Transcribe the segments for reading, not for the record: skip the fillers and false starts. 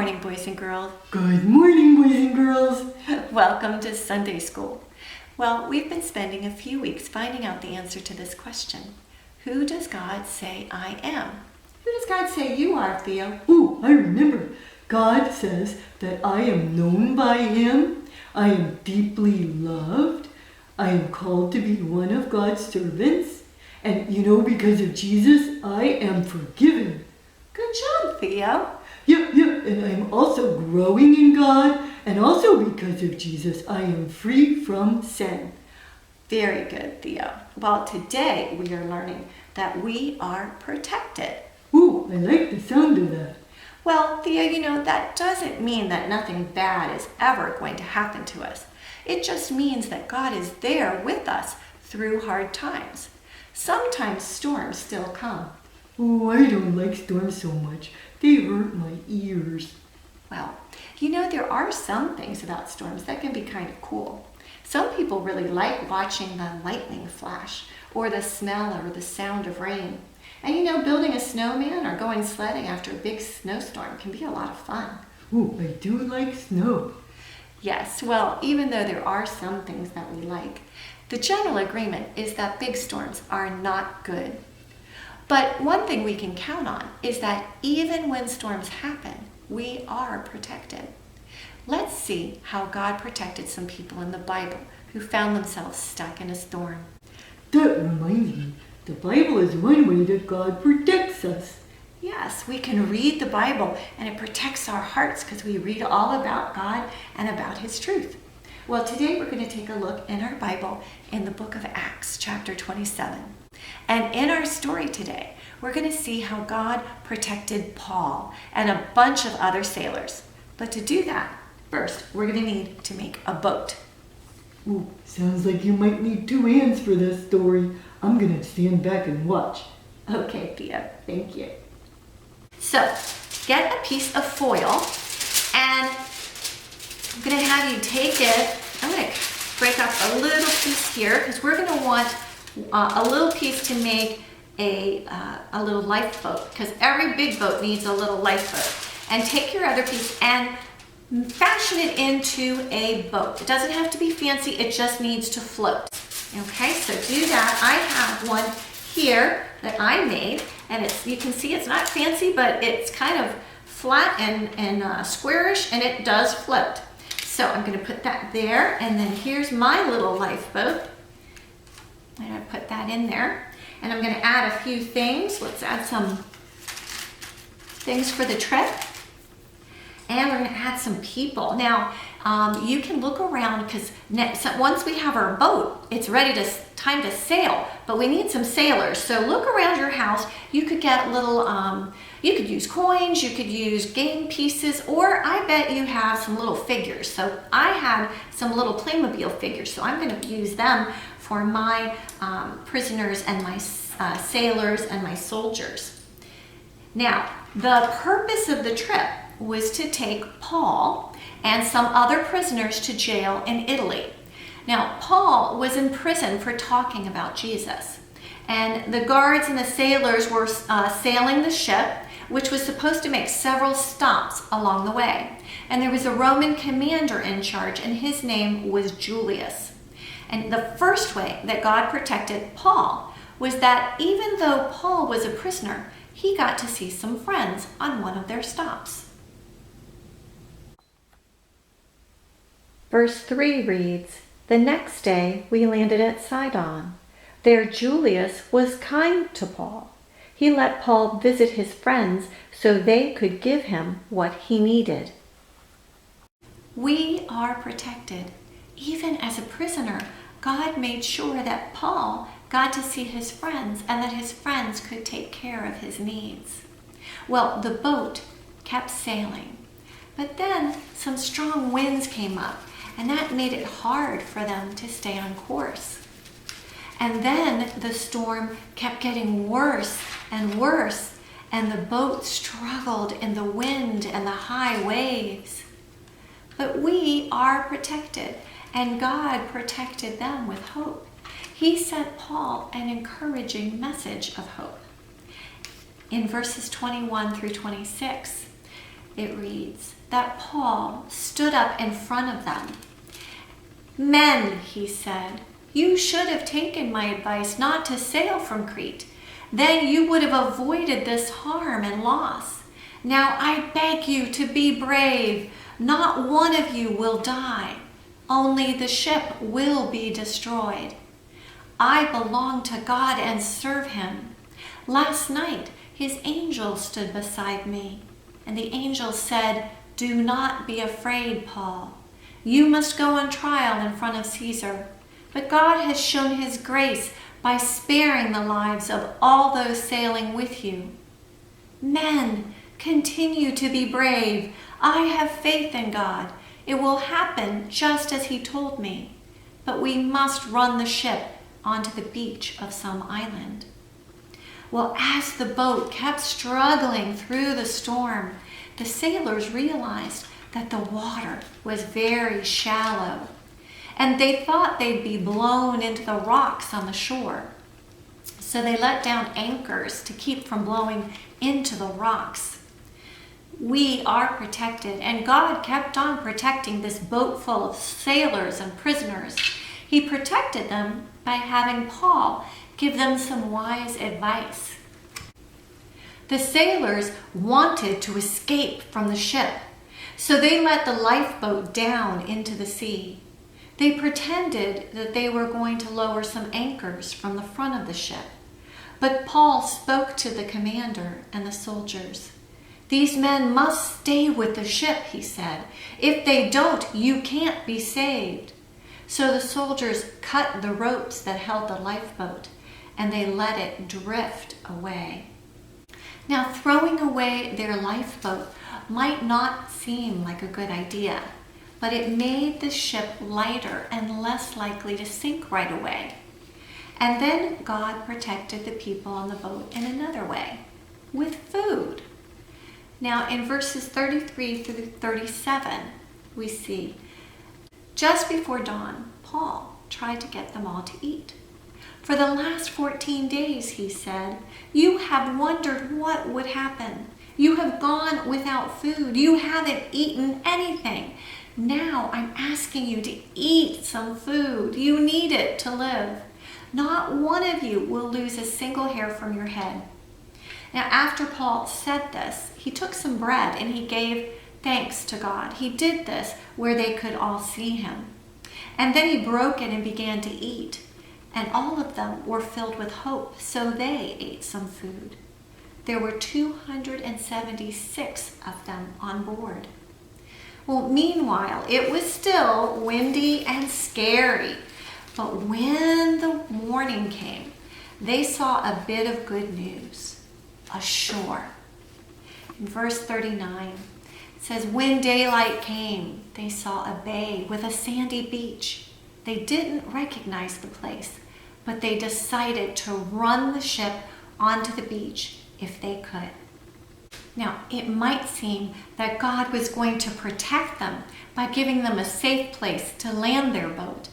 morning, boys and girls. Good morning, boys and girls. Welcome to Sunday School. Well, we've been spending a few weeks finding out the answer to this question. Who does God say I am? Who does God say you are, Theo? Oh, I remember. God says that I am known by Him. I am deeply loved. I am called to be one of God's servants. And because of Jesus, I am forgiven. Good job, Theo. Yeah, and I'm also growing in God, and also because of Jesus, I am free from sin. Very good, Theo. Well, today we are learning that we are protected. Ooh, I like the sound of that. Well, Theo, that doesn't mean that nothing bad is ever going to happen to us. It just means that God is there with us through hard times. Sometimes storms still come. Oh, I don't like storms so much. They hurt my ears. Well, there are some things about storms that can be kind of cool. Some people really like watching the lightning flash, or the smell or the sound of rain. And building a snowman or going sledding after a big snowstorm can be a lot of fun. Oh, I do like snow. Yes, well, even though there are some things that we like, the general agreement is that big storms are not good. But one thing we can count on is that even when storms happen, we are protected. Let's see how God protected some people in the Bible who found themselves stuck in a storm. That reminds me, the Bible is one way that God protects us. Yes, we can read the Bible and it protects our hearts because we read all about God and about His truth. Well, today we're going to take a look in our Bible in the book of Acts, chapter 27. And in our story today, we're going to see how God protected Paul and a bunch of other sailors. But to do that, first, we're going to need to make a boat. Ooh, sounds like you might need two hands for this story. I'm going to stand back and watch. Okay, Theo, thank you. So, get a piece of foil, and I'm going to have you take it. I'm going to break off a little piece here because we're going to want a little piece to make a little lifeboat, because every big boat needs a little lifeboat. And take your other piece and fashion it into a boat. It doesn't have to be fancy, it just needs to float. Okay, so do that. I have one here that I made, and you can see it's not fancy, but it's kind of flat and squarish, and it does float. So I'm going to put that there, and then here's my little lifeboat. I'm going to put that in there, and I'm going to add a few things. Let's add some things for the trip, and we're going to add some people. Now, you can look around because once we have our boat, it's time to sail, but we need some sailors. So look around your house. You could get little, you could use coins, you could use game pieces, or I bet you have some little figures. So I had some little Playmobil figures, so I'm going to use them for my prisoners and my sailors and my soldiers. Now, the purpose of the trip was to take Paul and some other prisoners to jail in Italy. Now, Paul was in prison for talking about Jesus, and the guards and the sailors were sailing the ship, which was supposed to make several stops along the way. And there was a Roman commander in charge, and his name was Julius. And the first way that God protected Paul was that even though Paul was a prisoner, he got to see some friends on one of their stops. Verse 3 reads, "The next day we landed at Sidon. There Julius was kind to Paul. He let Paul visit his friends so they could give him what he needed." We are protected. Even as a prisoner, God made sure that Paul got to see his friends and that his friends could take care of his needs. Well, the boat kept sailing, but then some strong winds came up, and that made it hard for them to stay on course. And then the storm kept getting worse and worse, and the boat struggled in the wind and the high waves. But we are protected, and God protected them with hope. He sent Paul an encouraging message of hope. In verses 21 through 26, it reads, that Paul stood up in front of them. "Men," he said, "you should have taken my advice not to sail from Crete. Then you would have avoided this harm and loss. Now I beg you to be brave. Not one of you will die. Only the ship will be destroyed. I belong to God and serve him. Last night his angel stood beside me, and the angel said, 'Do not be afraid, Paul. You must go on trial in front of Caesar. But God has shown his grace by sparing the lives of all those sailing with you. Men, continue to be brave. I have faith in God. It will happen just as he told me. But we must run the ship onto the beach of some island.' Well, as the boat kept struggling through the storm, the sailors realized that the water was very shallow, and they thought they'd be blown into the rocks on the shore. So they let down anchors to keep from blowing into the rocks. We are protected, and God kept on protecting this boat full of sailors and prisoners. He protected them by having Paul give them some wise advice. The sailors wanted to escape from the ship, so they let the lifeboat down into the sea. They pretended that they were going to lower some anchors from the front of the ship. But Paul spoke to the commander and the soldiers. "These men must stay with the ship," he said. "If they don't, you can't be saved." So the soldiers cut the ropes that held the lifeboat, and they let it drift away. Now, throwing away their lifeboat might not seem like a good idea, but it made the ship lighter and less likely to sink right away. And then God protected the people on the boat in another way, with food. Now, in verses 33 through 37, we see, just before dawn, Paul tried to get them all to eat. "For the last 14 days, he said, you have wondered what would happen. You have gone without food. You haven't eaten anything. Now I'm asking you to eat some food. You need it to live. Not one of you will lose a single hair from your head." Now, after Paul said this, he took some bread and he gave thanks to God. He did this where they could all see him. And then he broke it and began to eat. And all of them were filled with hope, so they ate some food. There were 276 of them on board. Well, meanwhile, it was still windy and scary. But when the morning came, they saw a bit of good news, ashore. In verse 39, it says, "When daylight came, they saw a bay with a sandy beach. They didn't recognize the place, but they decided to run the ship onto the beach if they could." Now, it might seem that God was going to protect them by giving them a safe place to land their boat.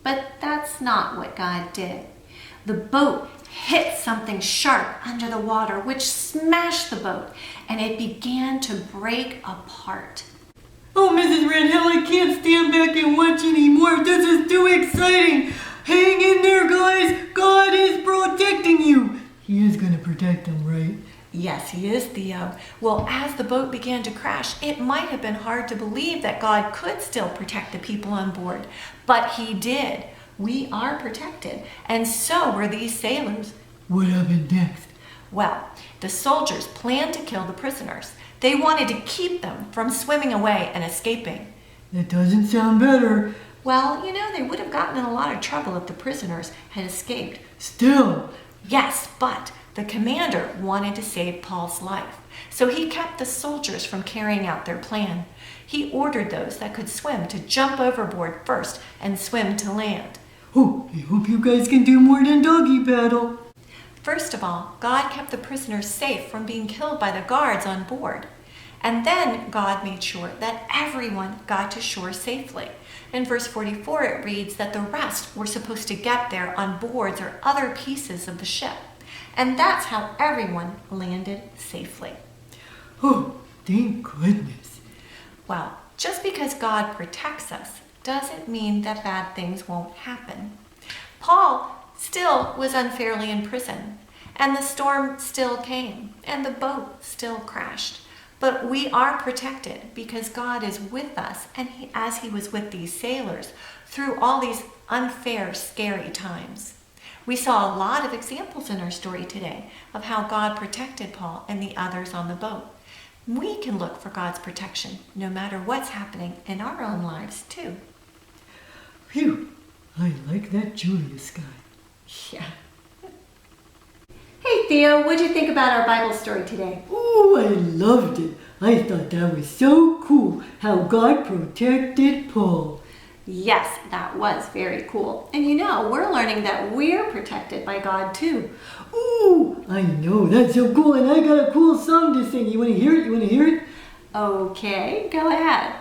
But that's not what God did. The boat hit something sharp under the water, which smashed the boat, and it began to break apart. Oh, Mrs. Randhill, I can't stand back and watch anymore. This is too exciting. Hang in there, guys. God is protecting you. He is going to protect them, right? Yes, he is, Theo. Well, as the boat began to crash, it might have been hard to believe that God could still protect the people on board. But he did. We are protected, and so were these sailors. What happened next? Well, the soldiers planned to kill the prisoners. They wanted to keep them from swimming away and escaping. That doesn't sound better. Well, they would have gotten in a lot of trouble if the prisoners had escaped. Still. Yes, but the commander wanted to save Paul's life, so he kept the soldiers from carrying out their plan. He ordered those that could swim to jump overboard first and swim to land. Oh, I hope you guys can do more than doggy paddle. First of all, God kept the prisoners safe from being killed by the guards on board. And then God made sure that everyone got to shore safely. In verse 44, it reads that the rest were supposed to get there on boards or other pieces of the ship. And that's how everyone landed safely. Oh, thank goodness. Well, just because God protects us doesn't mean that bad things won't happen. Paul still was unfairly in prison, and the storm still came, and the boat still crashed. But we are protected because God is with us, and as he was with these sailors through all these unfair, scary times. We saw a lot of examples in our story today of how God protected Paul and the others on the boat. We can look for God's protection no matter what's happening in our own lives too. Phew, I like that Julius guy. Yeah. Hey Theo, what'd you think about our Bible story today? Oh, I loved it. I thought that was so cool how God protected Paul. Yes, that was very cool. And you know, we're learning that we're protected by God too. Ooh, I know, that's so cool, and I got a cool song to sing. You want to hear it? You want to hear it? Okay, go ahead.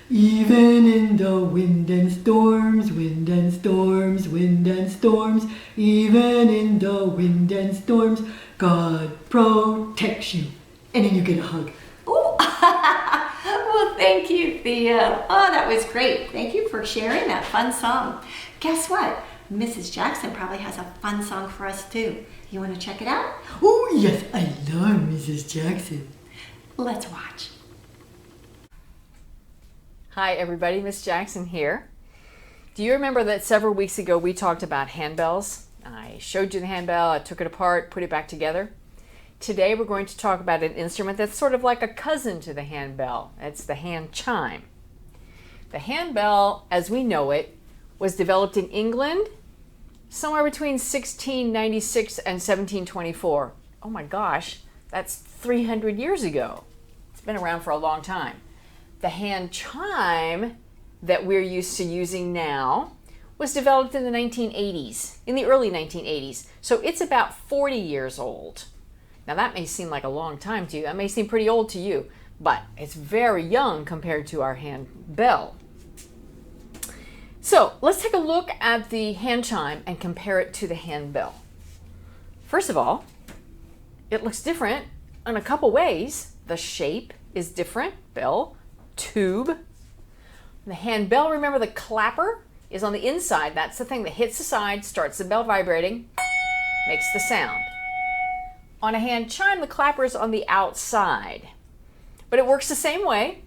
Even in the wind and storms, wind and storms, wind and storms, even in the wind and storms, God protects you. And then you get a hug. Ooh. Well, thank you, Theo. Oh, that was great. Thank you for sharing that fun song. Guess what? Mrs. Jackson probably has a fun song for us too. You want to check it out? Oh, yes, I love Mrs. Jackson. Let's watch. Hi everybody, Miss Jackson here. Do you remember that several weeks ago we talked about handbells? I showed you the handbell, I took it apart, put it back together. Today we're going to talk about an instrument that's sort of like a cousin to the handbell. It's the hand chime. The handbell, as we know it, was developed in England somewhere between 1696 and 1724. Oh my gosh, that's 300 years ago. It's been around for a long time. The hand chime that we're used to using now was developed in the 1980s, in the early 1980s. So it's about 40 years old. Now that may seem like a long time to you. That may seem pretty old to you, but it's very young compared to our handbell. So let's take a look at the hand chime and compare it to the handbell. First of all, it looks different in a couple ways. The shape is different, bell, tube. The handbell, remember the clapper is on the inside. That's the thing that hits the side, starts the bell vibrating, makes the sound. On a hand chime, the clapper is on the outside, but it works the same way.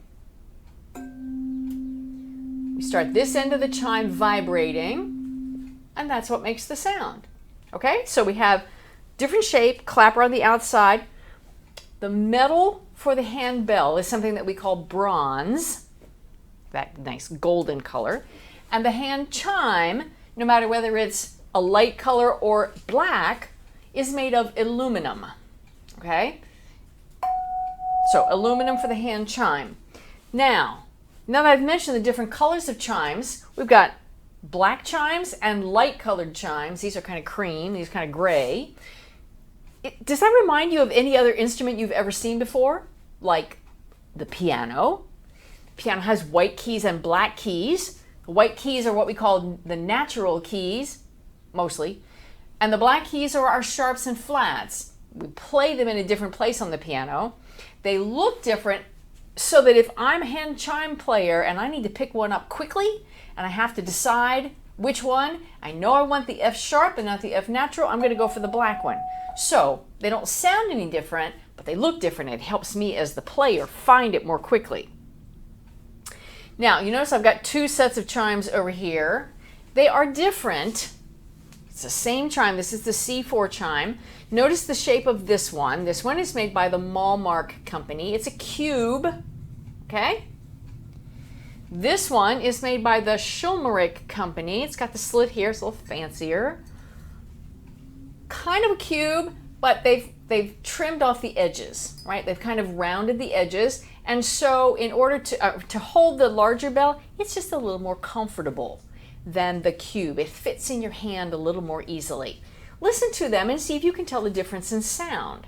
We start this end of the chime vibrating, and that's what makes the sound. Okay, so we have different shape, clapper on the outside. The metal for the handbell is something that we call bronze, that nice golden color. And the hand chime, no matter whether it's a light color or black, is made of aluminum. Okay? So aluminum for the hand chime. Now that I've mentioned the different colors of chimes, we've got black chimes and light colored chimes. These are kind of cream, these are kind of gray. Does that remind you of any other instrument you've ever seen before? Like the piano. The piano has white keys and black keys. The white keys are what we call the natural keys, mostly. And the black keys are our sharps and flats. We play them in a different place on the piano. They look different so that if I'm a hand chime player and I need to pick one up quickly and I have to decide which one, I know I want the F sharp and not the F natural, I'm going to go for the black one. So they don't sound any different, but they look different. It helps me as the player find it more quickly. Now, you notice I've got two sets of chimes over here. They are different. It's the same chime. This is the C4 chime. Notice the shape of this one. This one is made by the Malmark company. It's a cube, okay? This one is made by the Shipwrecked company. It's got the slit here. It's a little fancier. Kind of a cube, but they've trimmed off the edges, right? They've kind of rounded the edges. And so in order to hold the larger bell, it's just a little more comfortable than the cube. It fits in your hand a little more easily. Listen to them and see if you can tell the difference in sound.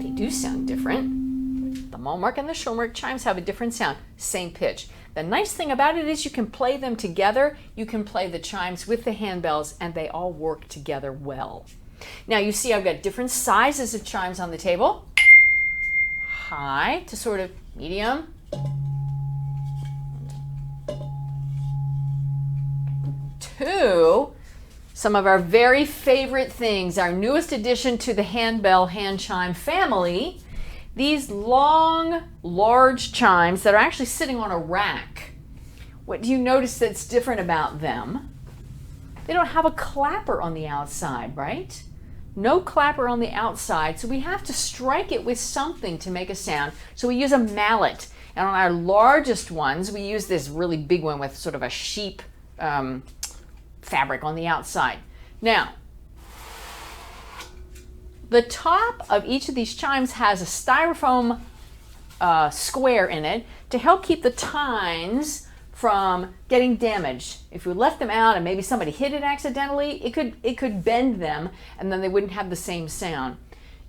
They do sound different. The Mollmark and the Shipwrecked chimes have a different sound, same pitch. The nice thing about it is you can play them together. You can play the chimes with the handbells, and they all work together well. Now you see I've got different sizes of chimes on the table. High to sort of medium. To some of our very favorite things, our newest addition to the handbell hand chime family, these long, large chimes that are actually sitting on a rack. What do you notice that's different about them? They don't have a clapper on the outside, right? No clapper on the outside, so we have to strike it with something to make a sound. So we use a mallet. And on our largest ones, we use this really big one with sort of a sheep fabric on the outside. Now, the top of each of these chimes has a styrofoam square in it to help keep the tines from getting damaged. If we left them out and maybe somebody hit it accidentally, it could bend them and then they wouldn't have the same sound.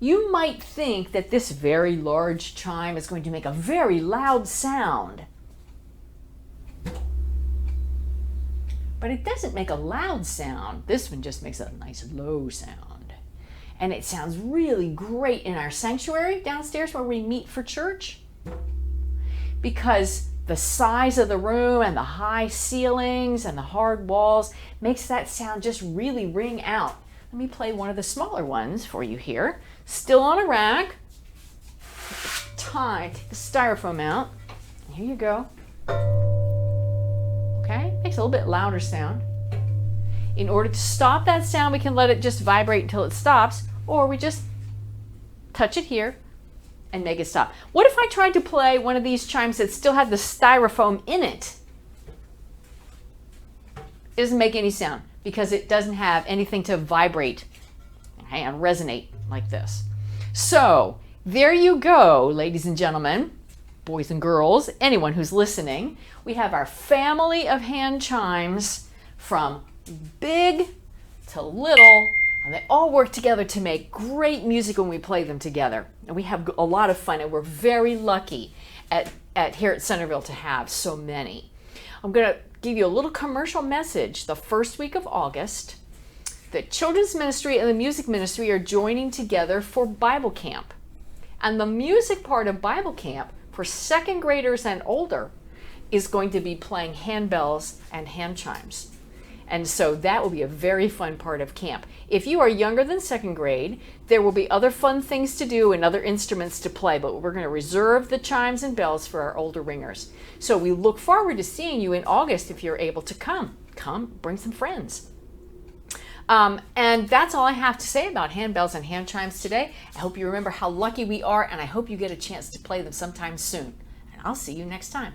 You might think that this very large chime is going to make a very loud sound. But it doesn't make a loud sound. This one just makes a nice low sound. And it sounds really great in our sanctuary downstairs where we meet for church, because the size of the room and the high ceilings and the hard walls makes that sound just really ring out. Let me play one of the smaller ones for you here. Still on a rack. Take the styrofoam out. Here you go. Okay, makes a little bit louder sound. In order to stop that sound, we can let it just vibrate until it stops, or we just touch it here and make it stop. What if I tried to play one of these chimes that still had the styrofoam in it? It doesn't make any sound because it doesn't have anything to vibrate, okay, and resonate like this. So there you go, ladies and gentlemen, boys and girls, anyone who's listening. We have our family of hand chimes from big to little, and they all work together to make great music when we play them together. And we have a lot of fun, and we're very lucky here at Centerville to have so many. I'm going to give you a little commercial message. The first week of August, the children's ministry and the music ministry are joining together for Bible camp. And the music part of Bible camp for second graders and older is going to be playing handbells and hand chimes. And so that will be a very fun part of camp. If you are younger than second grade, there will be other fun things to do and other instruments to play, but we're going to reserve the chimes and bells for our older ringers. So we look forward to seeing you in August if you're able to come. Come, bring some friends. And that's all I have to say about handbells and hand chimes today. I hope you remember how lucky we are, and I hope you get a chance to play them sometime soon. And I'll see you next time.